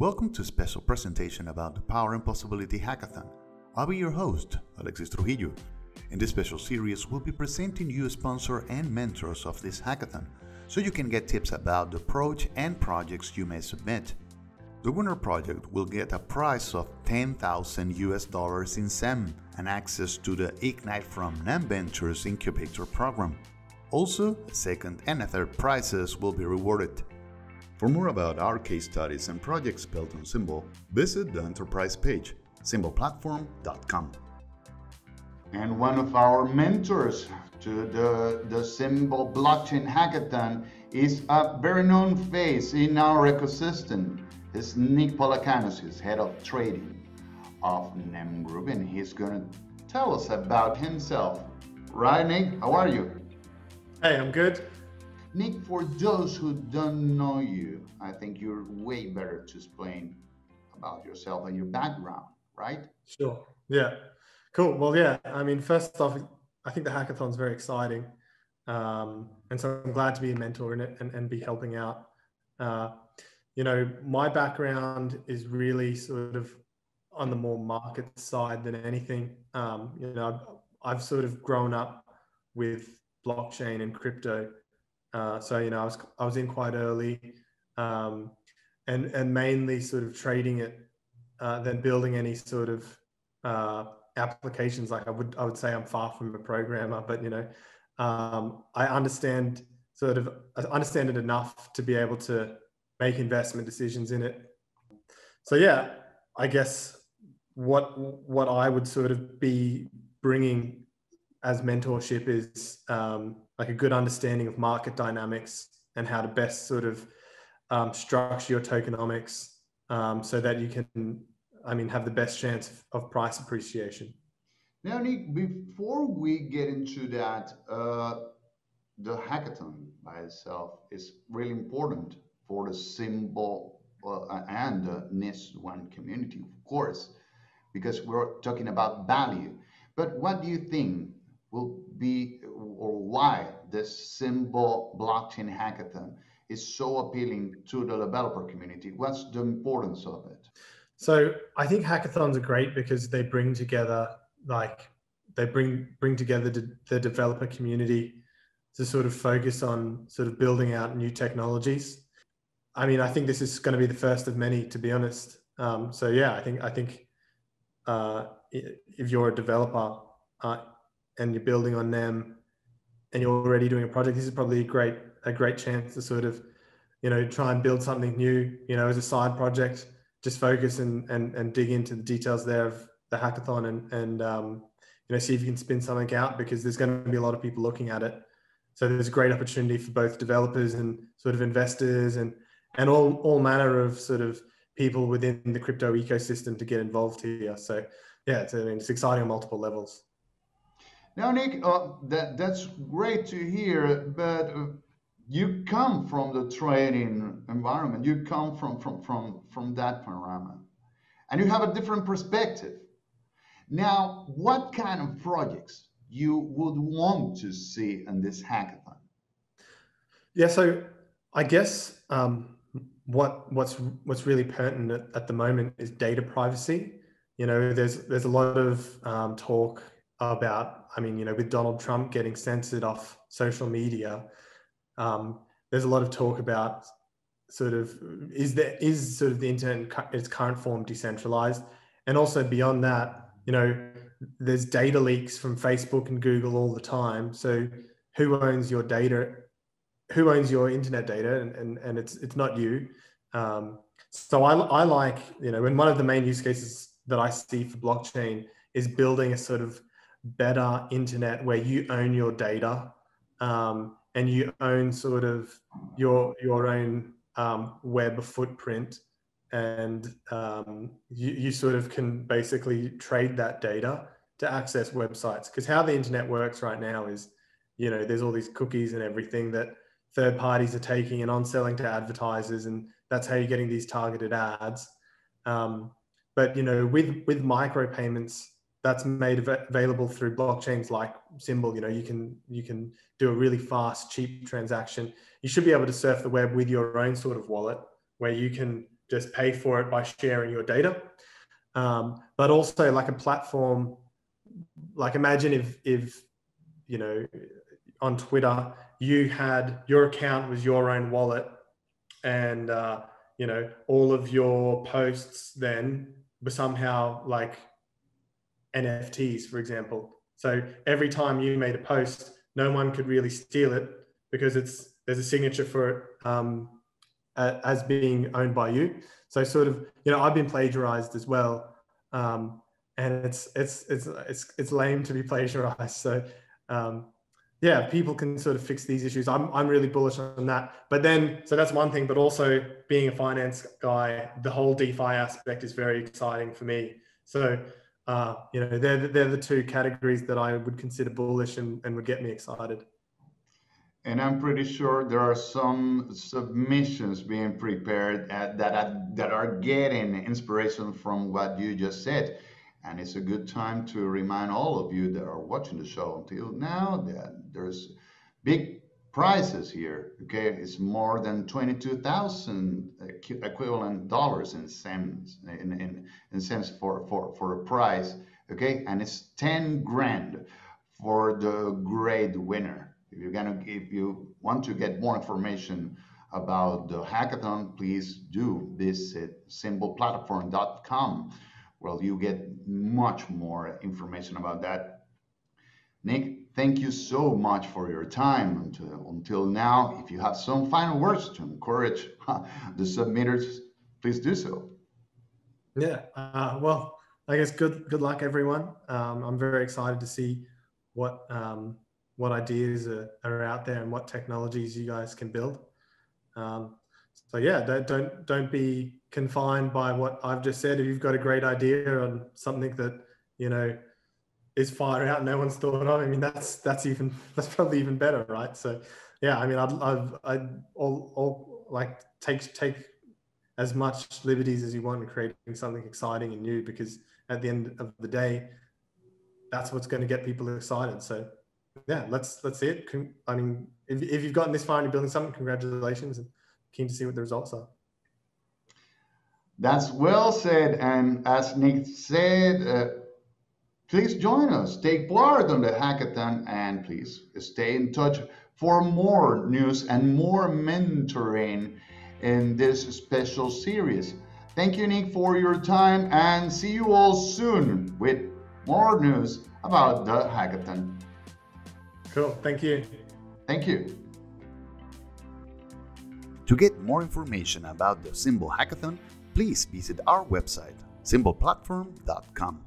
Welcome to a special presentation about the Power and Possibility Hackathon. I'll be your host, Alexis Trujillo. In this special series, we'll be presenting you a sponsor and mentors of this hackathon, so you can get tips about the approach and projects you may submit. The winner project will get a prize of $10,000 in SEM and access to the Ignite from NEM Ventures Incubator program. Also, a second and a third prizes will be rewarded. For more about our case studies and projects built on Symbol, visit the enterprise page, symbolplatform.com. And one of our mentors to the Symbol Blockchain Hackathon is a very known face in our ecosystem. It's Nick Polakanos, who's head of trading of NEM Group, and he's going to tell us about himself. Right, Nick? How are you? Hey, I'm good. Nick, for those who don't know you, I think you're way better to explain about yourself and your background, right? Sure. Yeah. Cool. Well, yeah. I mean, first off, I think the hackathon's very exciting. And so I'm glad to be a mentor in it and be helping out. My background is really sort of on the more market side than anything. I've sort of grown up with blockchain and crypto. I was in quite early, and mainly sort of trading it, then building any sort of applications. Like I would say I'm far from a programmer, but I understand it enough to be able to make investment decisions in it. So yeah, I guess what I would sort of be bringing as mentorship is like a good understanding of market dynamics and how to best sort of structure your tokenomics so that you can, have the best chance of price appreciation. Now, Nick, before we get into that, the hackathon by itself is really important for the Symbol and the NIS1 community, of course, because we're talking about value. But what do you think will be, or why this Symbol blockchain hackathon is so appealing to the developer community? What's the importance of it? So I think hackathons are great because they bring together, bring together the developer community to sort of focus on sort of building out new technologies. I think this is going to be the first of many, to be honest. I think if you're a developer and you're building on NEM and you're already doing a project, this is probably a great chance to sort of, try and build something new, as a side project, just focus and dig into the details there of the hackathon and see if you can spin something out, because there's going to be a lot of people looking at it. So there's a great opportunity for both developers and sort of investors and all manner of sort of people within the crypto ecosystem to get involved here. So yeah, it's exciting on multiple levels. Now, Nick, that's great to hear, but you come from the trading environment. You come from that panorama, and you have a different perspective. Now, what kind of projects you would want to see in this hackathon? Yeah, so I guess what's really pertinent at the moment is data privacy. There's a lot of talk about, with Donald Trump getting censored off social media, there's a lot of talk about sort of, is sort of the internet in its current form decentralized? And also beyond that, there's data leaks from Facebook and Google all the time. So who owns your data? Who owns your internet data? And it's not you. So I like, and one of the main use cases that I see for blockchain is building a sort of better internet where you own your data and you own sort of your own web footprint, and you sort of can basically trade that data to access websites. Because how the internet works right now is, there's all these cookies and everything that third parties are taking and on selling to advertisers, and that's how you're getting these targeted ads. But with micropayments, that's made available through blockchains like Symbol. You can do a really fast, cheap transaction. You should be able to surf the web with your own sort of wallet, where you can just pay for it by sharing your data. But also like a platform, like imagine if you know, on Twitter, you had your account was your own wallet, and you know, all of your posts then were somehow like NFTs, for example. So every time you made a post, no one could really steal it because there's a signature for it as being owned by you. So sort of, you know, I've been plagiarized as well, and it's lame to be plagiarized. So yeah, people can sort of fix these issues. I'm really bullish on that. But then, so that's one thing, but also being a finance guy, the whole DeFi aspect is very exciting for me. So, you know, they're the two categories that I would consider bullish and would get me excited. And I'm pretty sure there are some submissions being prepared that are getting inspiration from what you just said. And it's a good time to remind all of you that are watching the show until now that there's big prizes here. Okay, it's more than 22,000 equivalent dollars in cents for a prize. Okay, and it's 10 grand for the great winner. If you want to get more information about the hackathon, please do visit symbolplatform.com. Well, you get much more information about that. Nick, thank you so much for your time until now. If you have some final words to encourage the submitters, please do so. Yeah, well, I guess good luck, everyone. I'm very excited to see what ideas are out there and what technologies you guys can build. So yeah, don't be confined by what I've just said. If you've got a great idea on something that, you know, is far out, no one's thought of, I mean, that's probably even better, right? So yeah, I mean, I'd like take as much liberties as you want in creating something exciting and new, because at the end of the day, that's what's going to get people excited. So yeah, let's see it. I mean, if you've gotten this far and you're building something, congratulations, and keen to see what the results are. That's well said. And as Nick said, please join us, take part on the hackathon, and please stay in touch for more news and more mentoring in this special series. Thank you, Nick, for your time, and see you all soon with more news about the hackathon. Cool. Thank you. Thank you. To get more information about the Symbol Hackathon, please visit our website, symbolplatform.com.